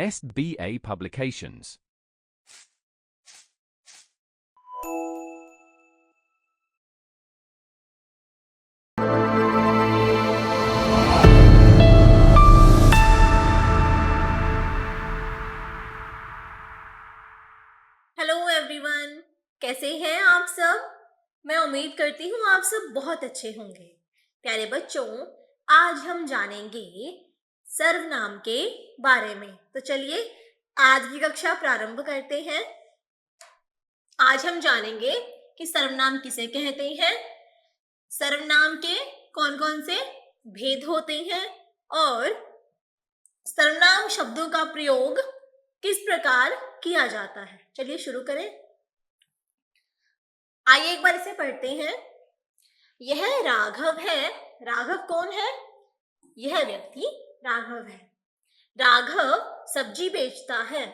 SBA Publications. Hello everyone, कैसे हैं आप सब। मैं उम्मीद करती हूँ आप सब बहुत अच्छे होंगे। प्यारे बच्चों, आज हम जानेंगे सर्वनाम के बारे में। तो चलिए आज की कक्षा प्रारंभ करते हैं। आज हम जानेंगे कि सर्वनाम किसे कहते हैं, सर्वनाम के कौन कौन से भेद होते हैं और सर्वनाम शब्दों का प्रयोग किस प्रकार किया जाता है। चलिए शुरू करें। आइए एक बार इसे पढ़ते हैं। यह राघव है। राघव कौन है? यह व्यक्ति राघव है। राघव सब्जी बेचता है।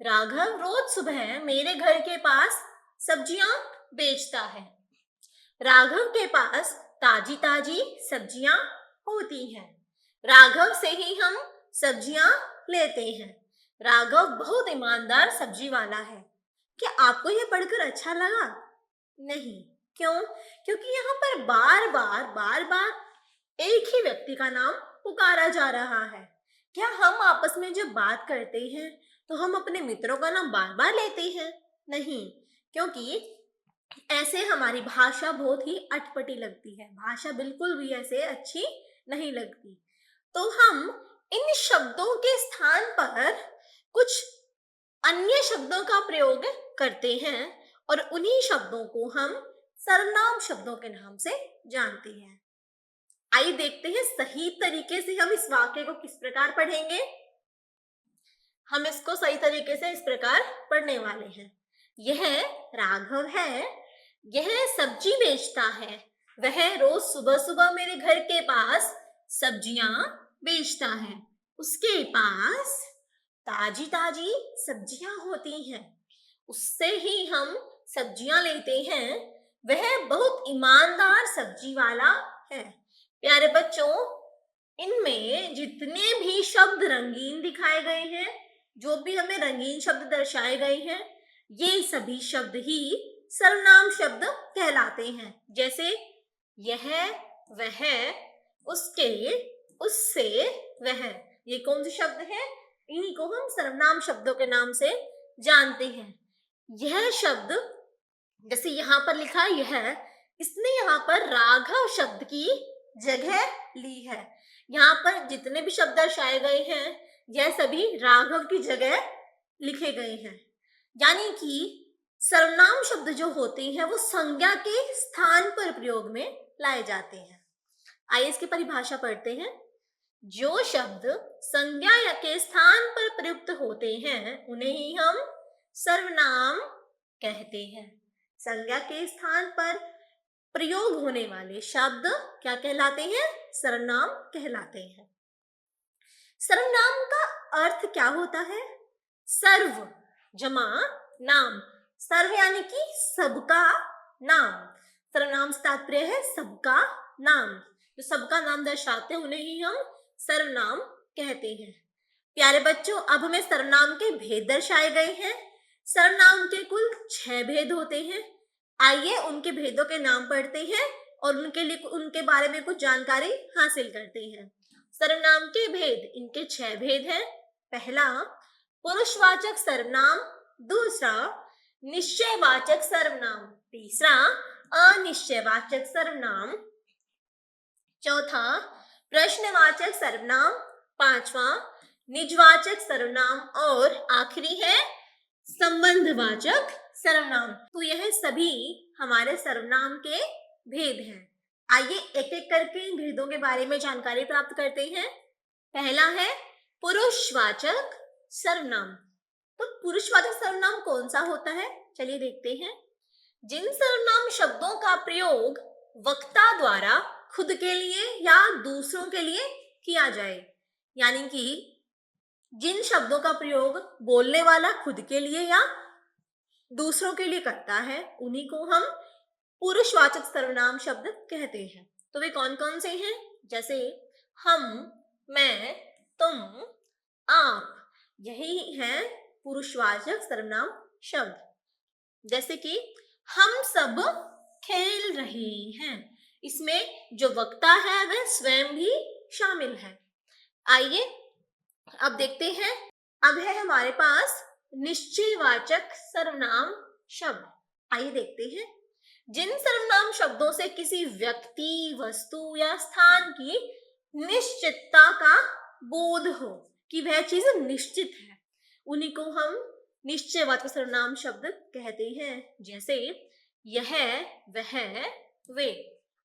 राघव रोज सुबह मेरे घर के पास सब्जियां बेचता है। राघव के पास ताजी ताजी सब्जियां होती हैं। राघव से ही हम सब्जियां लेते हैं। राघव बहुत ईमानदार सब्जी वाला है। क्या आपको यह पढ़कर अच्छा लगा? नहीं। क्यों? क्योंकि यहाँ पर बार बार एक ही व्यक्ति का नाम पुकारा जा रहा है। क्या हम आपस में जब बात करते हैं तो हम अपने मित्रों का नाम बार बार लेते हैं? नहीं, क्योंकि ऐसे हमारी भाषा बहुत ही अटपटी लगती है। भाषा बिल्कुल भी ऐसे अच्छी नहीं लगती। तो हम इन शब्दों के स्थान पर कुछ अन्य शब्दों का प्रयोग करते हैं और उन्हीं शब्दों को हम सर्वनाम शब्दों के नाम से जानते हैं। आइए देखते हैं सही तरीके से हम इस वाक्य को किस प्रकार पढ़ेंगे। हम इसको सही तरीके से इस प्रकार पढ़ने वाले हैं। यह राघव है। यह सब्जी बेचता है। वह रोज सुबह सुबह मेरे घर के पास सब्जियां बेचता है। उसके पास ताजी ताजी सब्जियां होती हैं। उससे ही हम सब्जियां लेते हैं। वह बहुत ईमानदार सब्जी वाला है। प्यारे बच्चों, इनमें जितने भी शब्द रंगीन दिखाए गए हैं, जो भी हमें रंगीन शब्द दर्शाए गए हैं, ये सभी शब्द ही सर्वनाम शब्द कहलाते हैं। जैसे यह, वह, उसके, उससे, वह, ये कौन से शब्द हैं? इन्हीं को हम सर्वनाम शब्दों के नाम से जानते हैं। यह शब्द जैसे यहाँ पर लिखा यह, इसने यहाँ पर राघव शब्द की जगह ली है। यहाँ पर जितने भी शब्द दर्शाए गए हैं, यह सभी राघव की जगह लिखे गए हैं। यानी कि सर्वनाम शब्द जो होते हैं वो संज्ञा के स्थान पर प्रयोग में लाए जाते हैं। आइए इसकी परिभाषा पढ़ते हैं। जो शब्द संज्ञा के स्थान पर प्रयुक्त होते हैं उन्हें ही हम सर्वनाम कहते हैं। संज्ञा के स्थान पर प्रयोग होने वाले शब्द क्या कहलाते हैं? सर्वनाम कहलाते हैं। सर्वनाम का अर्थ क्या होता है? सर्व जमा नाम। सर्व यानी कि सबका नाम। सर्वनाम से तात्पर्य है सबका नाम। जो सबका नाम दर्शाते हैं उन्हें ही हम सर्वनाम कहते हैं। प्यारे बच्चों, अब हमें सर्वनाम के भेद दर्शाए गए हैं। सर्वनाम के कुल 6 भेद होते हैं। आइए उनके भेदों के नाम पढ़ते हैं और उनके बारे में कुछ जानकारी हासिल करते हैं। सर्वनाम के भेद, इनके 6 भेद हैं। पहला पुरुषवाचक सर्वनाम, दूसरा निश्चयवाचक सर्वनाम, तीसरा अनिश्चयवाचक सर्वनाम, चौथा प्रश्नवाचक सर्वनाम, पांचवा निजवाचक सर्वनाम और आखिरी है संबंधवाचक सर्वनाम। तो यह सभी हमारे सर्वनाम के भेद हैं। आइए एक एक करके इन भेदों के बारे में जानकारी प्राप्त करते हैं। पहला है पुरुषवाचक सर्वनाम। तो पुरुषवाचक सर्वनाम कौन सा होता है? चलिए देखते हैं। जिन सर्वनाम शब्दों का प्रयोग वक्ता द्वारा खुद के लिए या दूसरों के लिए किया जाए, यानी कि जिन शब्दों का प्रयोग बोलने वाला खुद के लिए या दूसरों के लिए करता है, उन्हीं को हम पुरुषवाचक सर्वनाम शब्द कहते हैं। तो वे कौन कौन से हैं? जैसे हम, मैं, तुम, आप। यही है पुरुषवाचक सर्वनाम शब्द। जैसे कि हम सब खेल रहे हैं, इसमें जो वक्ता है वह स्वयं भी शामिल है। आइए अब देखते हैं। अब है हमारे पास निश्चयवाचक सर्वनाम शब्द। आइए देखते हैं। जिन सर्वनाम शब्दों से किसी व्यक्ति, वस्तु या स्थान की निश्चितता का बोध हो कि वह चीज निश्चित है, उन्हीं को हम निश्चयवाचक सर्वनाम शब्द कहते हैं। जैसे यह, वह, वे।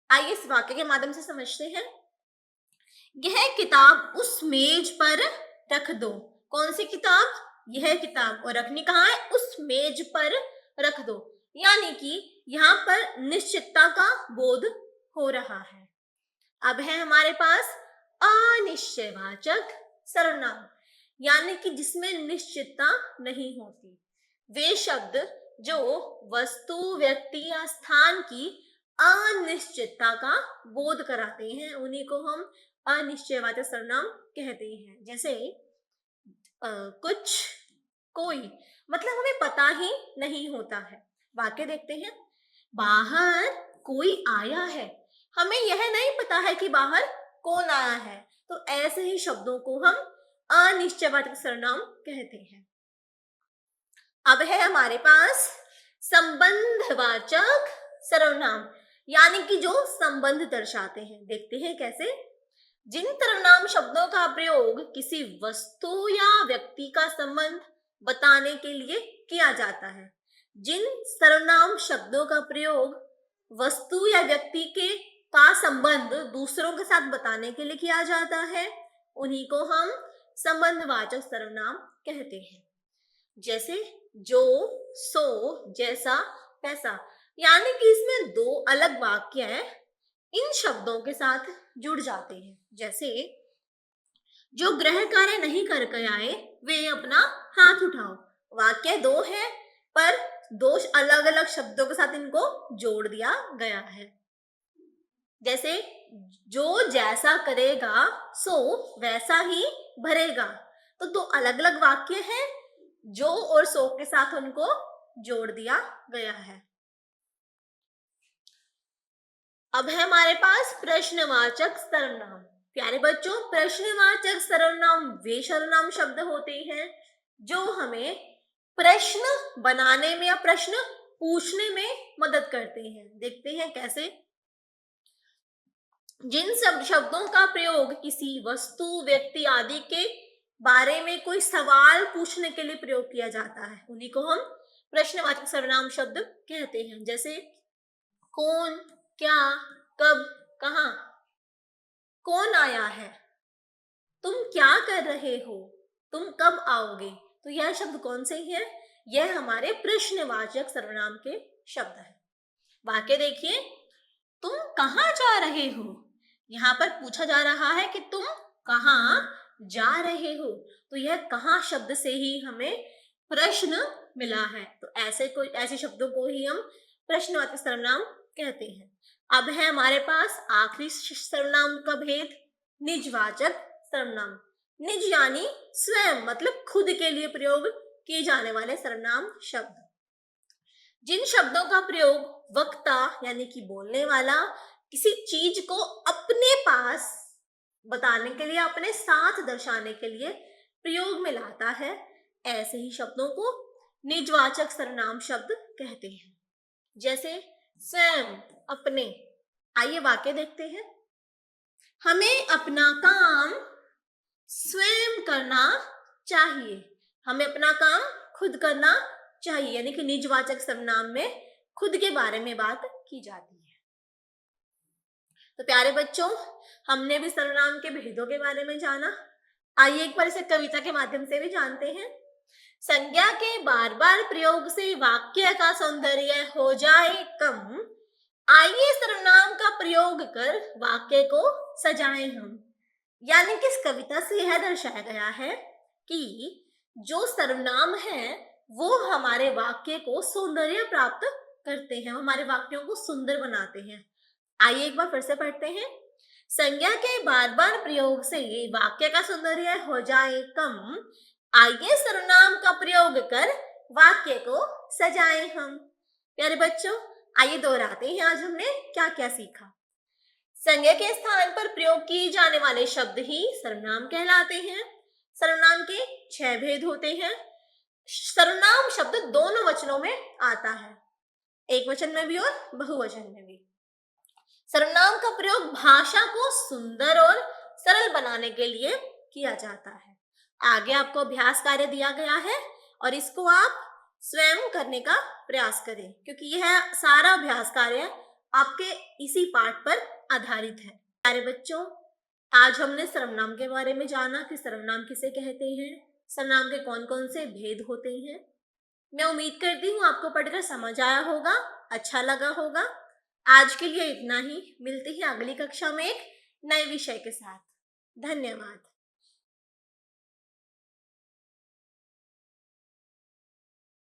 आइए इस वाक्य के माध्यम से समझते हैं। यह किताब उस मेज पर रख दो। कौन सी किताब? यह किताब। और रखनी कहाँ है? उस मेज पर रख दो। यानी कि यहाँ पर निश्चितता का बोध हो रहा है। अब है हमारे पास अनिश्चयवाचक सर्वनाम, यानी कि जिसमें निश्चितता नहीं होती। वे शब्द जो वस्तु, व्यक्ति या स्थान की अनिश्चितता का बोध कराते हैं, उन्हीं को हम अनिश्चयवाचक सर्वनाम कहते हैं। जैसे कुछ, कोई, मतलब हमें पता ही नहीं होता है। वाक्य देखते हैं। बाहर कोई आया है, हमें यह नहीं पता है कि बाहर कौन आया है। तो ऐसे ही शब्दों को हम अनिश्चयवाचक सर्वनाम कहते हैं। अब है हमारे पास संबंधवाचक सर्वनाम, यानी कि जो संबंध दर्शाते हैं। देखते हैं कैसे। जिन सर्वनाम शब्दों का प्रयोग किसी वस्तु या व्यक्ति का संबंध बताने के लिए किया जाता है, जिन सर्वनाम शब्दों का प्रयोग वस्तु या व्यक्ति के का संबंध दूसरों के साथ बताने के लिए किया जाता है, उन्हीं को हम संबंधवाचक सर्वनाम कहते हैं। जैसे जो, सो, जैसा, पैसा। यानी कि इसमें दो अलग वाक्य हैं, इन शब्दों के साथ जुड़ जाते हैं। जैसे जो गृह कार्य नहीं करके आए वे अपना हाथ उठाओ। वाक्य दो है, पर दो अलग अलग शब्दों के साथ इनको जोड़ दिया गया है। जैसे जो जैसा करेगा सो वैसा ही भरेगा। तो दो अलग अलग वाक्य हैं, जो और सो के साथ उनको जोड़ दिया गया है। अब है हमारे पास प्रश्नवाचक सर्वनाम। प्यारे बच्चों, प्रश्नवाचक सर्वनाम वे सर्वनाम शब्द होते हैं जो हमें प्रश्न बनाने में या प्रश्न पूछने में मदद करते हैं। देखते हैं कैसे। जिन सब शब्दों का प्रयोग किसी वस्तु, व्यक्ति आदि के बारे में कोई सवाल पूछने के लिए प्रयोग किया जाता है, उन्हीं को हम प्रश्नवाचक सर्वनाम शब्द कहते हैं। जैसे कौन, क्या, कब, कहाँ। कौन आया है? तुम क्या कर रहे हो? तुम कब आओगे? तो यह शब्द कौन से हैं? यह हमारे प्रश्नवाचक सर्वनाम के शब्द हैं। वाक्य देखिए। तुम कहाँ जा रहे हो? यहाँ पर पूछा जा रहा है कि तुम कहाँ जा रहे हो। तो यह कहाँ शब्द से ही हमें प्रश्न मिला है। तो ऐसे शब्दों को ही हम प्रश्नवाचक सर्वनाम कहते हैं। अब है हमारे पास आखिरी सर्वनाम का भेद, निजवाचक सर्वनाम। निज यानी स्वयं, मतलब खुद के लिए प्रयोग किए जाने वाले सर्वनाम शब्द। जिन शब्दों का प्रयोग वक्ता यानी कि बोलने वाला किसी चीज को अपने पास बताने के लिए, अपने साथ दर्शाने के लिए प्रयोग में लाता है, ऐसे ही शब्दों को निजवाचक सर्वनाम शब्द कहते हैं। जैसे स्वयं, अपने। आइए वाक्य देखते हैं। हमें अपना काम स्वयं करना चाहिए। हमें अपना काम खुद करना चाहिए, यानी कि निजवाचक सर्वनाम में खुद के बारे में बात की जाती है। तो प्यारे बच्चों, हमने भी सर्वनाम के भेदों के बारे में जाना। आइए एक बार इसे कविता के माध्यम से भी जानते हैं। संज्ञा के बार बार प्रयोग से वाक्य का सौंदर्य हो जाए कम, आइए सर्वनाम का प्रयोग कर वाक्य को सजाएं हम। यानी कि इस कविता से यह दर्शाया गया है कि जो सर्वनाम है वो हमारे वाक्य को सौंदर्य प्राप्त करते हैं, हमारे वाक्यों को सुंदर बनाते हैं। आइए एक बार फिर से पढ़ते हैं। संज्ञा के बार बार प्रयोग से वाक्य का सौंदर्य हो जाए कम, आइए सर्वनाम का प्रयोग कर वाक्य को सजाएं हम। प्यारे बच्चों, आइए दोहराते हैं आज हमने क्या क्या सीखा। संज्ञा के स्थान पर प्रयोग किए जाने वाले शब्द ही सर्वनाम कहलाते हैं। सर्वनाम के 6 भेद होते हैं। सर्वनाम शब्द दोनों वचनों में आता है, एक वचन में भी और बहुवचन में भी। सर्वनाम का प्रयोग भाषा को सुंदर और सरल बनाने के लिए किया जाता है। आगे आपको अभ्यास कार्य दिया गया है और इसको आप स्वयं करने का प्रयास करें, क्योंकि यह सारा अभ्यास कार्य आपके इसी पाठ पर आधारित है। प्यारे बच्चों, आज हमने सर्वनाम के बारे में जाना कि सर्वनाम किसे कहते हैं, सर्वनाम के कौन कौन से भेद होते हैं। मैं उम्मीद करती हूँ आपको पढ़कर समझ आया होगा, अच्छा लगा होगा। आज के लिए इतना ही। मिलते हैं अगली कक्षा में एक नए विषय के साथ। धन्यवाद।